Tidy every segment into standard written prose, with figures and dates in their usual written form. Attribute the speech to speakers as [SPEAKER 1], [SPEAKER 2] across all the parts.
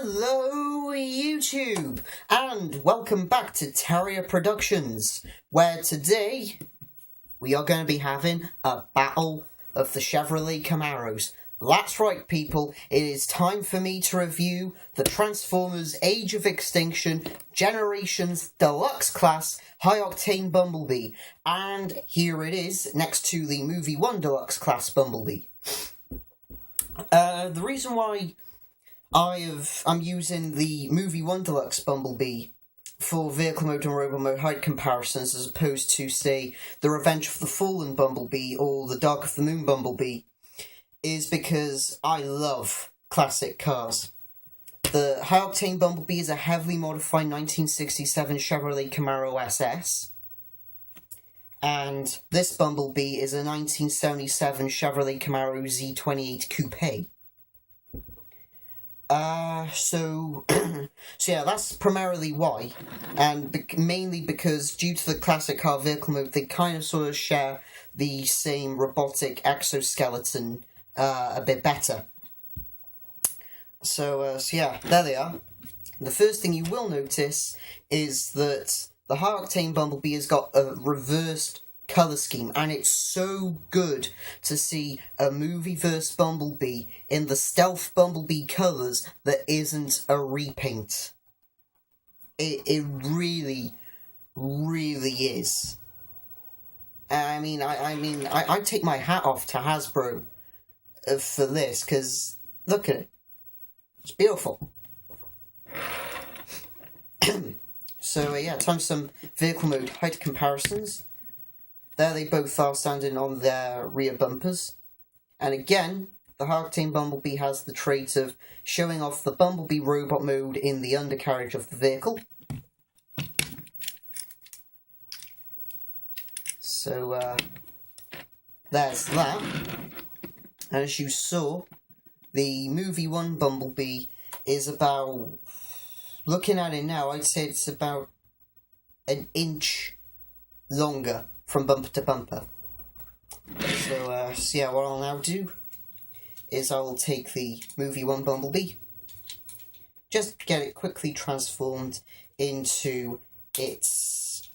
[SPEAKER 1] Hello YouTube, and welcome back to Terrier Productions, where today we are going to be having a battle of the Chevrolet Camaros. That's right people, it is time for me to review the Transformers Age of Extinction Generations Deluxe Class High Octane Bumblebee, and here it is next to the Movie 1 Deluxe Class Bumblebee. The reason why I'm using the Movie 1 Deluxe Bumblebee for vehicle mode and robot mode height comparisons as opposed to, say, the Revenge of the Fallen Bumblebee or the Dark of the Moon Bumblebee is because I love classic cars. The High Octane Bumblebee is a heavily modified 1967 Chevrolet Camaro SS. And this Bumblebee is a 1977 Chevrolet Camaro Z28 Coupe. So yeah, that's primarily why, and mainly because due to the classic car vehicle mode, they kind of sort of share the same robotic exoskeleton a bit better. So yeah, there they are. The first thing you will notice is that the High Octane Bumblebee has got a reversed colour scheme, and it's so good to see a movie-verse Bumblebee in the stealth Bumblebee colours that isn't a repaint. It really, really is. I take my hat off to Hasbro for this, because look at it. It's beautiful. So yeah, time for some vehicle mode height comparisons. There they both are standing on their rear bumpers. And again, the High Octane Bumblebee has the trait of showing off the Bumblebee robot mode in the undercarriage of the vehicle. So, there's that. And as you saw, the Movie 1 Bumblebee is about, looking at it now, I'd say it's about an inch longer from bumper to bumper. So yeah, what I'll now do is I'll take the Movie 1 Bumblebee, just get it quickly transformed into its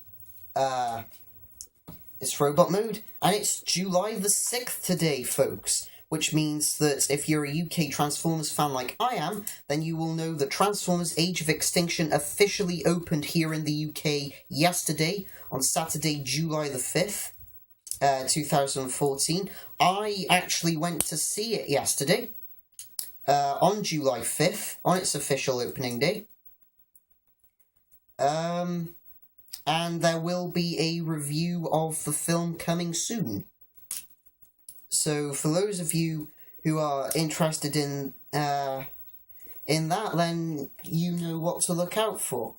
[SPEAKER 1] robot mode, and it's July the 6th today, folks, which means that if you're a UK Transformers fan like I am, then you will know that Transformers Age of Extinction officially opened here in the UK yesterday, on Saturday, July the 5th, 2014. I actually went to see it yesterday, on July 5th, on its official opening day. And there will be a review of the film coming soon. So for those of you who are interested in that, then you know what to look out for.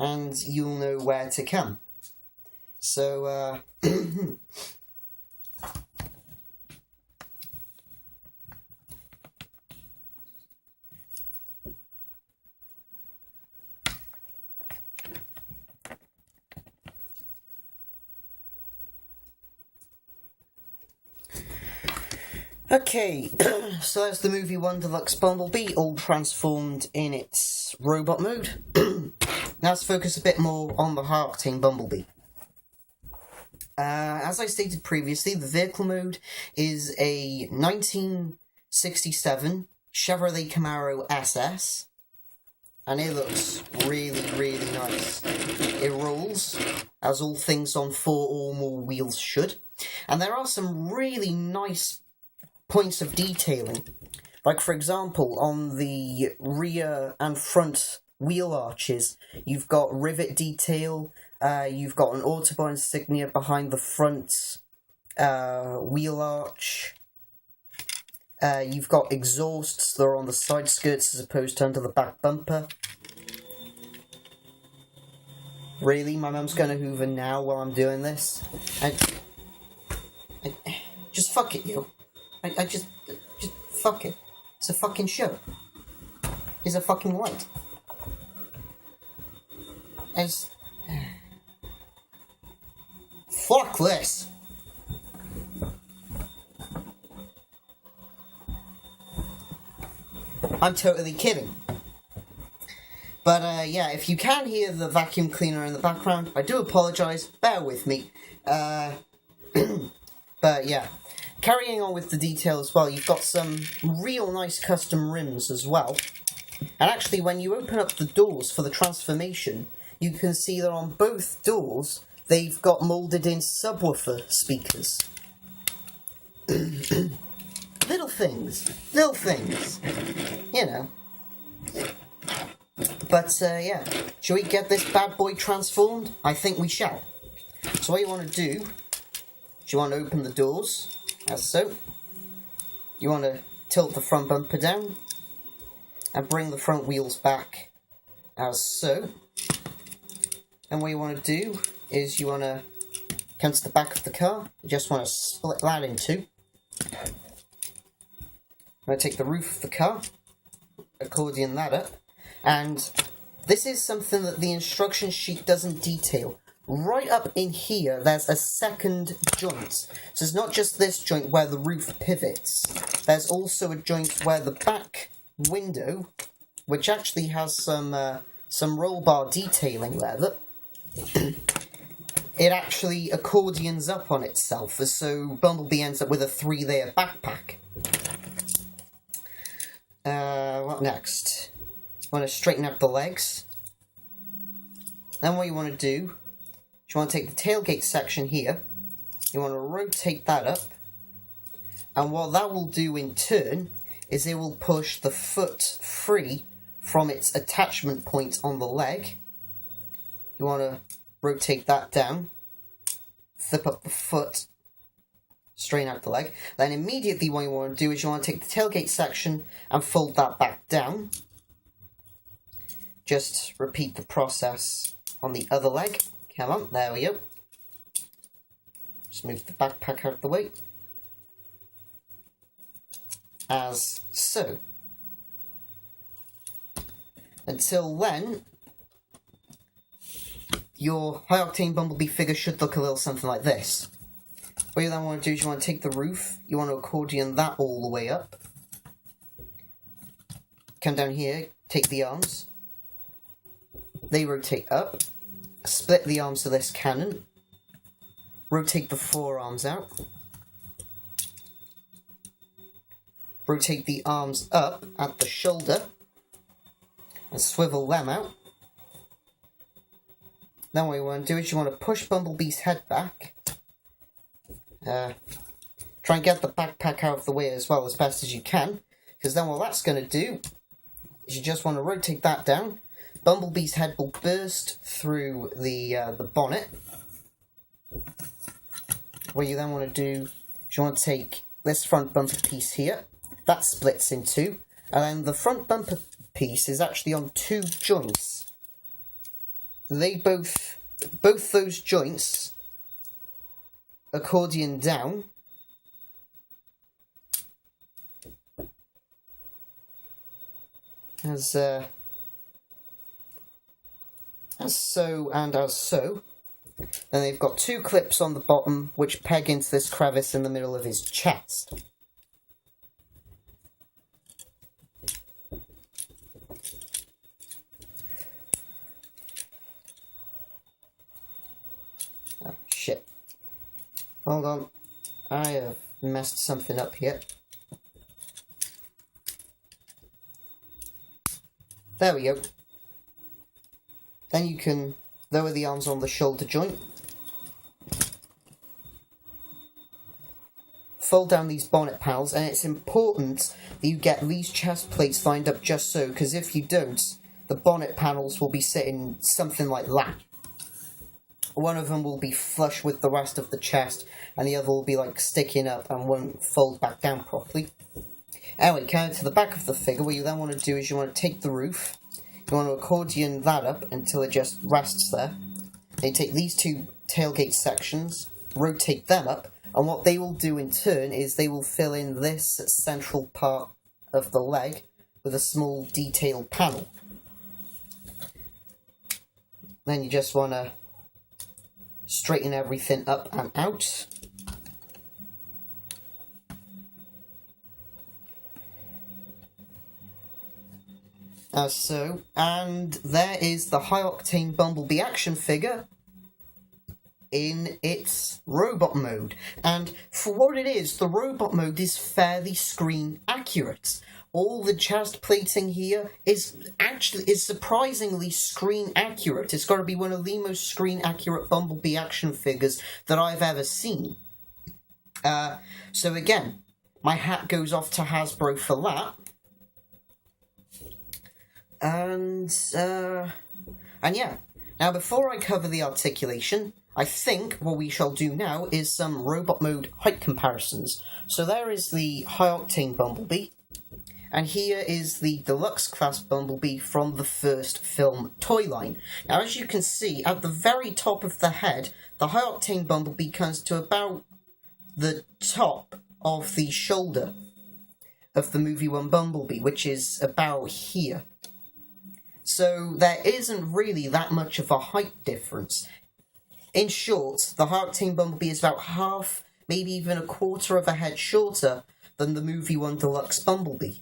[SPEAKER 1] And you'll know where to come. So, okay, so that's the Movie 1 Deluxe Bumblebee, all transformed in its robot mode. Now let's focus a bit more on the High Octane Bumblebee. As I stated previously, the vehicle mode is a 1967 Chevrolet Camaro SS, and it looks really, really nice. It rolls, as all things on 4 or more wheels should, and there are some really nice points of detailing. Like, for example, on the rear and front wheel arches, you've got rivet detail, you've got an Autobahn insignia behind the front wheel arch, you've got exhausts that are on the side skirts as opposed to under the back bumper. Really? My mum's gonna hoover now while I'm doing this? Just fuck it, you. I just fuck it. It's a fucking show. It's a fucking light. Fuck this. I'm totally kidding. But yeah, if you can hear the vacuum cleaner in the background, I do apologise, bear with me. But yeah, carrying on with the detail as well, you've got some real nice custom rims as well. And actually, when you open up the doors for the transformation, you can see that on both doors, they've got moulded in subwoofer speakers. Little things, you know. But yeah, shall we get this bad boy transformed? I think we shall. So what you want to do, is you want to open the doors, as so. You want to tilt the front bumper down, and bring the front wheels back, as so. And what you want to do, is you want to come to the back of the car, you just want to split that in two. I'm going to take the roof of the car, accordion that up, and this is something that the instruction sheet doesn't detail. Right up in here, there's a second joint. So it's not just this joint where the roof pivots. There's also a joint where the back window, which actually has some roll bar detailing there, look. It actually accordions up on itself, so Bumblebee ends up with a 3-layer backpack. What next? You want to straighten out the legs. Then what you want to do, is you want to take the tailgate section here, you want to rotate that up, and what that will do in turn is it will push the foot free from its attachment point on the leg. You want to rotate that down, flip up the foot, straighten out the leg. Then immediately what you want to do is you want to take the tailgate section and fold that back down. Just repeat the process on the other leg. Come on, there we go. Just move the backpack out of the way. As so. Until then, your High Octane Bumblebee figure should look a little something like this. What you then want to do is you want to take the roof, you want to accordion that all the way up. Come down here, take the arms. They rotate up. Split the arms of this cannon. Rotate the forearms out. Rotate the arms up at the shoulder. And swivel them out. Then what you want to do is you want to push Bumblebee's head back. Try and get the backpack out of the way as well as best as you can. Because then what that's going to do is you just want to rotate that down. Bumblebee's head will burst through the bonnet. What you then want to do is you want to take this front bumper piece here. That splits in two. And then the front bumper piece is actually on two joints. They both those joints accordion down. As so and as so. Then they've got two clips on the bottom which peg into this crevice in the middle of his chest. Oh, shit. Hold on. I have messed something up here. There we go. Then you can lower the arms on the shoulder joint. Fold down these bonnet panels, and it's important that you get these chest plates lined up just so, because if you don't, the bonnet panels will be sitting something like that. One of them will be flush with the rest of the chest, and the other will be like sticking up and won't fold back down properly. Anyway, coming to the back of the figure, what you then want to do is you want to take the roof, you want to accordion that up until it just rests there. Then you take these two tailgate sections, rotate them up, and what they will do in turn is they will fill in this central part of the leg with a small detailed panel. Then you just want to straighten everything up and out. And there is the High Octane Bumblebee action figure in its robot mode. And for what it is, the robot mode is fairly screen accurate. All the chest plating here is surprisingly screen accurate. It's got to be one of the most screen accurate Bumblebee action figures that I've ever seen. So again, my hat goes off to Hasbro for that. And yeah. Now, before I cover the articulation, I think what we shall do now is some robot mode height comparisons. So there is the High Octane Bumblebee, and here is the Deluxe Class Bumblebee from the first film toy line. Now, as you can see, at the very top of the head, the High Octane Bumblebee comes to about the top of the shoulder of the movie one Bumblebee, which is about here. So there isn't really that much of a height difference. In short, the High Octane Bumblebee is about half, maybe even a quarter of a head shorter than the movie one Deluxe Bumblebee.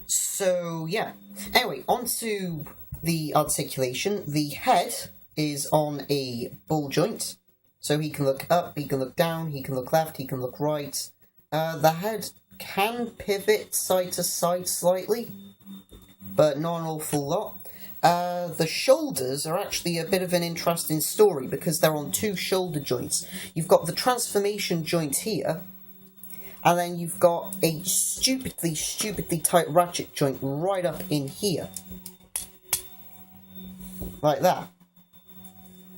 [SPEAKER 1] So, yeah. Anyway, on to the articulation. The head is on a ball joint, so he can look up, he can look down, he can look left, he can look right. The head can pivot side to side slightly, but not an awful lot. The shoulders are actually a bit of an interesting story because they're on two shoulder joints. You've got the transformation joint here, and then you've got a stupidly tight ratchet joint right up in here. Like that.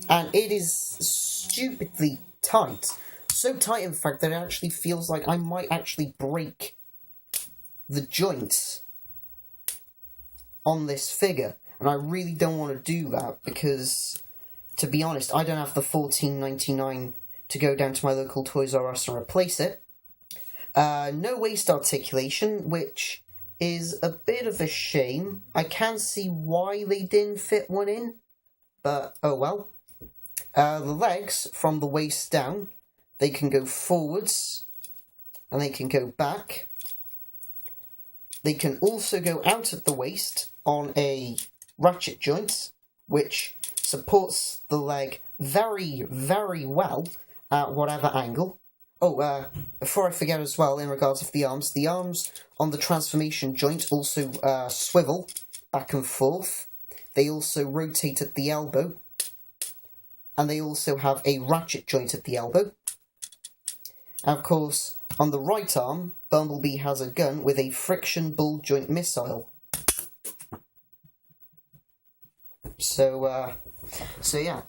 [SPEAKER 1] And it is stupidly tight. So tight, in fact, that it actually feels like I might actually break the joints on this figure. And I really don't want to do that because, to be honest, I don't have the $14.99 to go down to my local Toys R Us and replace it. No waist articulation, which is a bit of a shame. I can see why they didn't fit one in, but oh well. The legs, from the waist down, they can go forwards, and they can go back. They can also go out at the waist on a ratchet joint, which supports the leg very, very well at whatever angle. Oh, before I forget as well, in regards of the arms on the transformation joint also swivel back and forth. They also rotate at the elbow, and they also have a ratchet joint at the elbow. And of course, on the right arm, Bumblebee has a gun with a friction ball joint missile. So yeah.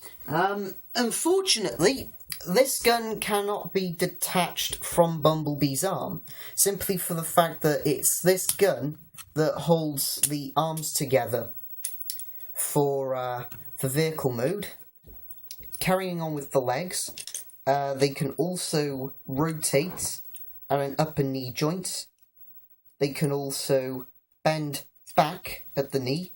[SPEAKER 1] Unfortunately, this gun cannot be detached from Bumblebee's arm, simply for the fact that it's this gun that holds the arms together for vehicle mode. Carrying on with the legs, they can also rotate at an upper knee joint. They can also bend back at the knee.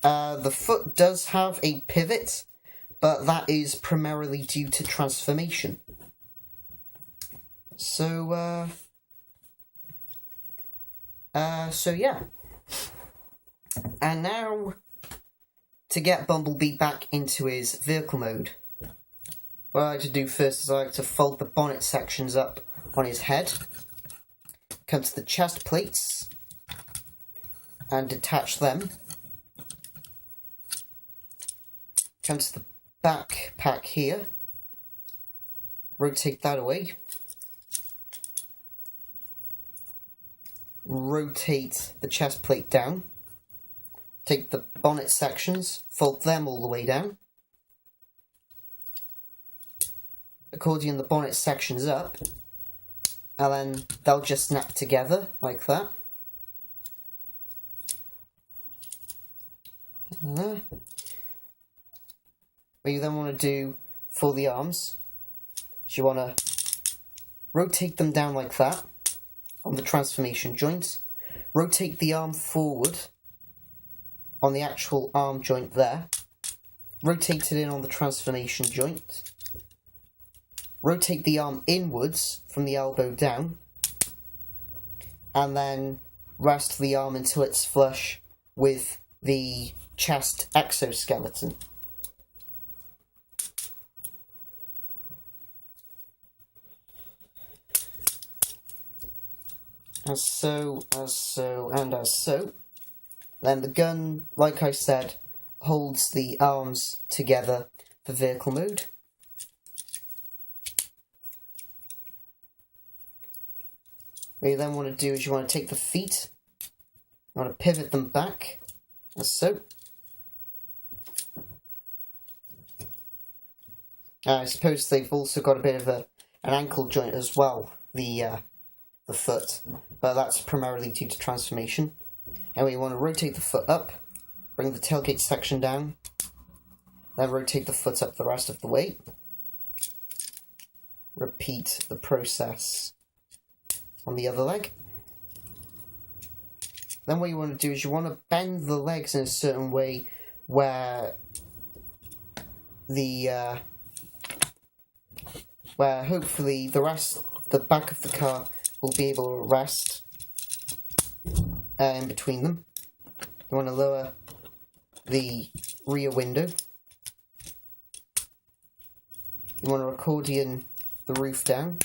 [SPEAKER 1] The foot does have a pivot, but that is primarily due to transformation. So yeah. And now, to get Bumblebee back into his vehicle mode, what I like to do first is I like to fold the bonnet sections up on his head, come to the chest plates, and detach them. Come to the backpack here, rotate that away, rotate the chest plate down, take the bonnet sections, fold them all the way down, accordion the bonnet sections up, and then they'll just snap together like that. What you then want to do for the arms is you want to rotate them down like that on the transformation joint, rotate the arm forward on the actual arm joint there, rotate it in on the transformation joint, rotate the arm inwards from the elbow down, and then rest the arm until it's flush with the chest exoskeleton. As so, and as so. Then the gun, like I said, holds the arms together for vehicle mode. What you then want to do is you want to take the feet, you want to pivot them back, as so. I suppose they've also got a bit of an ankle joint as well, the foot, but that's primarily due to transformation. Anyway, you want to rotate the foot up, bring the tailgate section down, then rotate the foot up the rest of the way. Repeat the process on the other leg. Then what you want to do is you want to bend the legs in a certain way where where hopefully the back of the car will be able to rest in between them. You want to lower the rear window. You want to accordion the roof down.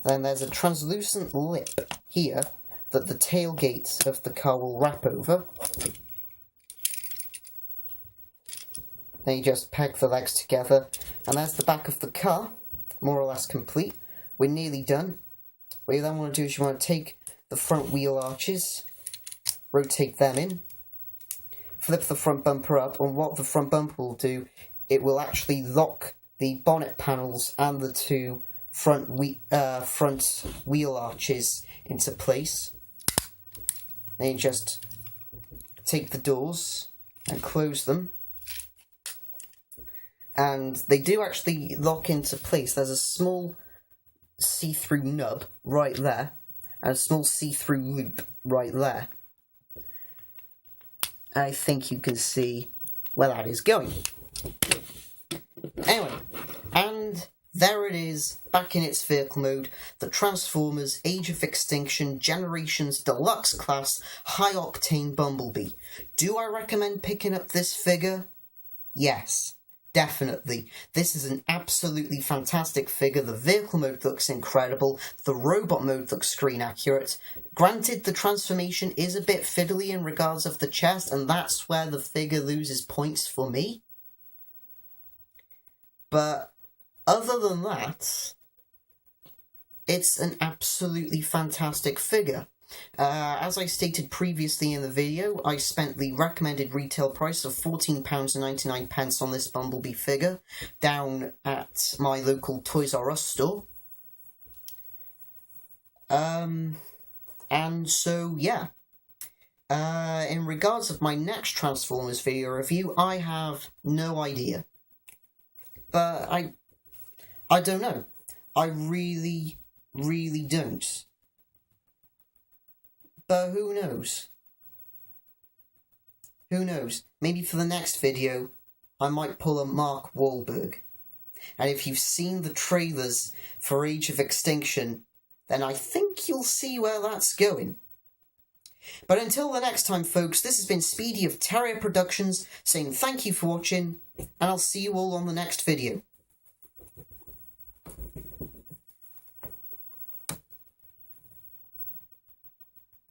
[SPEAKER 1] And then there's a translucent lip here that the tailgate of the car will wrap over. Then you just peg the legs together, and there's the back of the car, more or less complete. We're nearly done. What you then want to do is you want to take the front wheel arches, rotate them in, flip the front bumper up, and what the front bumper will do, it will actually lock the bonnet panels and the two front wheel arches into place. Then you just take the doors and close them. And they do actually lock into place. There's a small see-through nub right there, and a small see-through loop right there. I think you can see where that is going. Anyway, and there it is, back in its vehicle mode, the Transformers Age of Extinction Generations Deluxe Class High Octane Bumblebee. Do I recommend picking up this figure? Yes. Definitely. This is an absolutely fantastic figure. The vehicle mode looks incredible. The robot mode looks screen accurate. Granted, the transformation is a bit fiddly in regards of the chest, and that's where the figure loses points for me. But other than that, it's an absolutely fantastic figure. As I stated previously in the video, I spent the recommended retail price of £14.99 on this Bumblebee figure down at my local Toys R Us store. And so, yeah. In regards of my next Transformers video review, I have no idea. But I don't know. I really, really don't. But who knows? Who knows? Maybe for the next video, I might pull a Mark Wahlberg. And if you've seen the trailers for Age of Extinction, then I think you'll see where that's going. But until the next time, folks, this has been Speedy of Terrier Productions, saying thank you for watching, and I'll see you all on the next video.